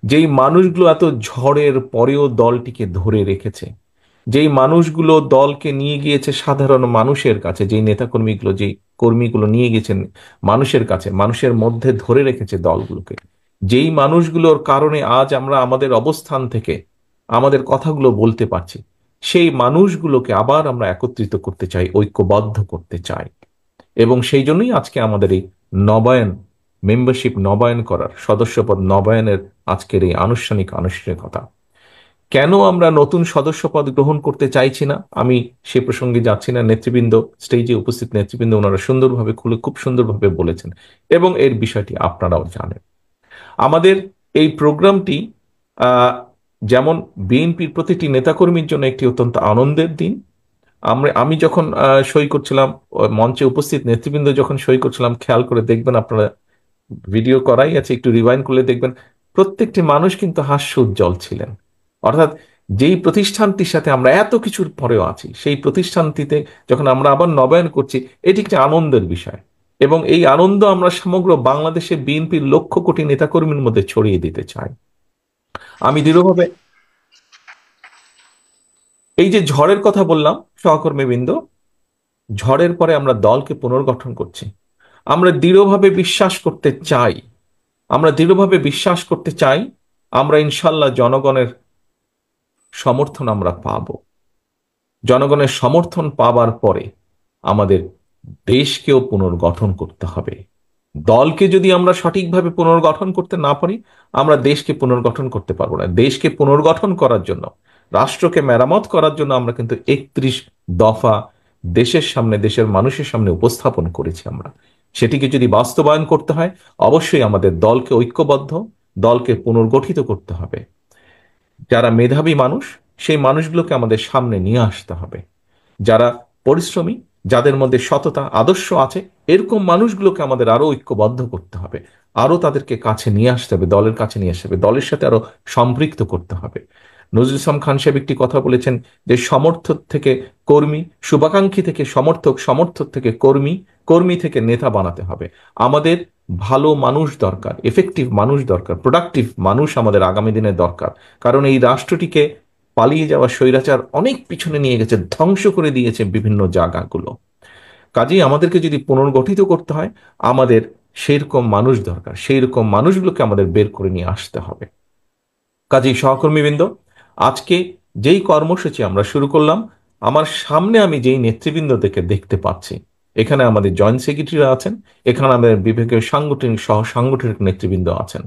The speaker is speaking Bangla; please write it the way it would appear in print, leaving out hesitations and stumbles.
যেই মানুষগুলো এত ঝড়ের পরেও দলটিকে ধরে রেখেছে, যেই মানুষগুলো দলকে নিয়ে গিয়েছে সাধারণ মানুষের কাছে, যেই নেতাকর্মীগুলো, যেই কর্মীগুলো নিয়ে গেছেন মানুষের কাছে, মানুষের মধ্যে ধরে রেখেছে দলগুলোকে, যেই মানুষগুলোর কারণে আজ আমরা আমাদের অবস্থান থেকে আমাদের কথাগুলো বলতে পারছি, সেই মানুষগুলোকে আবার আমরা একত্রিত করতে চাই, ঐক্যবদ্ধ করতে চাই। এবং সেই জন্যই আজকে আমাদের এই নবায়ন, মেম্বারশিপ নবায়ন করার, সদস্যপদ নবায়নের আজকের এই আনুষ্ঠানিকতা। কেন আমরা নতুন সদস্যপদ গ্রহণ করতে চাইছি না, আমি সে প্রসঙ্গে যাচ্ছি না। নেতৃবৃন্দ, স্টেজে উপস্থিত নেতৃবৃন্দ, ওনারা সুন্দরভাবে খুলে খুব সুন্দরভাবে বলেছেন, এবং এর বিষয়টি আপনারাও জানেন। আমাদের এই প্রোগ্রামটি আহ, যেমন বিএনপির প্রতিটি নেতাকর্মীর জন্য একটি অত্যন্ত আনন্দের দিন। আমি যখন সই করছিলাম, মঞ্চে উপস্থিত নেতৃবৃন্দ যখন সই করছিলাম, খেয়াল করে দেখবেন আপনারা, ভিডিও করাই আছে, একটু রিওয়াইন্ড করলে দেখবেন প্রত্যেকটি মানুষ কিন্তু হাস্য উজ্জ্বল ছিলেন। অর্থাৎ যেই প্রতিষ্ঠানটির সাথে আমরা এত কিছুর পরেও আছি, সেই প্রতিষ্ঠানটিতে যখন আমরা আবার নবায়ন করছি, এটি একটি আনন্দের বিষয়। এবং এই আনন্দ আমরা সমগ্র বাংলাদেশে বিএনপির লক্ষ কোটি নেতাকর্মীর মধ্যে ছড়িয়ে দিতে চাই। আমি দৃঢ়ভাবে, এই যে ঝড়ের কথা বললাম সহকর্মীবৃন্দ, ঝড়ের পরে আমরা দলকে পুনর্গঠন করছি। আমরা দৃঢ়ভাবে বিশ্বাস করতে চাই, আমরা ইনশাল্লাহ জনগণের সমর্থন আমরা পাব। জনগণের সমর্থন পাবার পরে আমাদের দেশকেও পুনর্গঠন করতে হবে। দলকে যদি আমরা সঠিকভাবে পুনর্গঠন করতে না পারি, আমরা দেশকে পুনর্গঠন করতে পারবো না। দেশকে পুনর্গঠন করার জন্য, রাষ্ট্রকে মেরামত করার জন্য আমরা কিন্তু 31 দফা দেশের সামনে, দেশের মানুষের সামনে উপস্থাপন করেছি আমরা। সেটিকে যদি বাস্তবায়ন করতে হয়, অবশ্যই আমাদের দলকে ঐক্যবদ্ধ, দলকে পুনর্গঠিত করতে হবে। যারা মেধাবী মানুষ, সেই মানুষগুলোকে আমাদের সামনে নিয়ে আসতে হবে। যারা পরিশ্রমী, যাদের মধ্যে সততা আদর্শ আছে, এরকম মানুষগুলোকে আমাদের আরো ঐক্যবদ্ধ করতে হবে। আরো তাদেরকে কাছে নিয়ে আসতে হবে, দলের কাছে নিয়ে আসতে হবে, দলের সাথে আরো সম্পৃক্ত করতে হবে। নজরুল ইসলাম খান সাহেব একটি কথা বলেছেন যে, সমর্থক থেকে কর্মী, শুভাকাঙ্ক্ষী থেকে সমর্থক, সমর্থক থেকে কর্মী, কর্মী থেকে নেতা বানাতে হবে। আমাদের ভালো মানুষ দরকার, এফেক্টিভ মানুষ দরকার, প্রোডাক্টিভ মানুষ আমাদের আগামী দিনে দরকার। কারণ এই রাষ্ট্রটিকে পালিয়ে যাওয়া স্বৈরাচার অনেক পিছনে নিয়ে গেছে, ধ্বংস করে দিয়েছে বিভিন্ন জায়গাগুলো। কাজেই আমাদেরকে যদি পুনর্গঠিত করতে হয়, আমাদের সেইরকম মানুষ দরকার, সেই রকম মানুষগুলোকে আমাদের বের করে নিয়ে আসতে হবে। কাজেই সহকর্মীবৃন্দ, আজকে যেই কর্মসূচি আমরা শুরু করলাম, আমার সামনে আমি যেই নেতৃবৃন্দদেরকে দেখতে পাচ্ছি, এখানে আমাদের জয়েন্ট সেক্রেটারিরা আছেন, এখানে আমাদের বিভাগীয় সাংগঠনিক সহ সাংগঠনিক নেতৃবৃন্দ আছেন।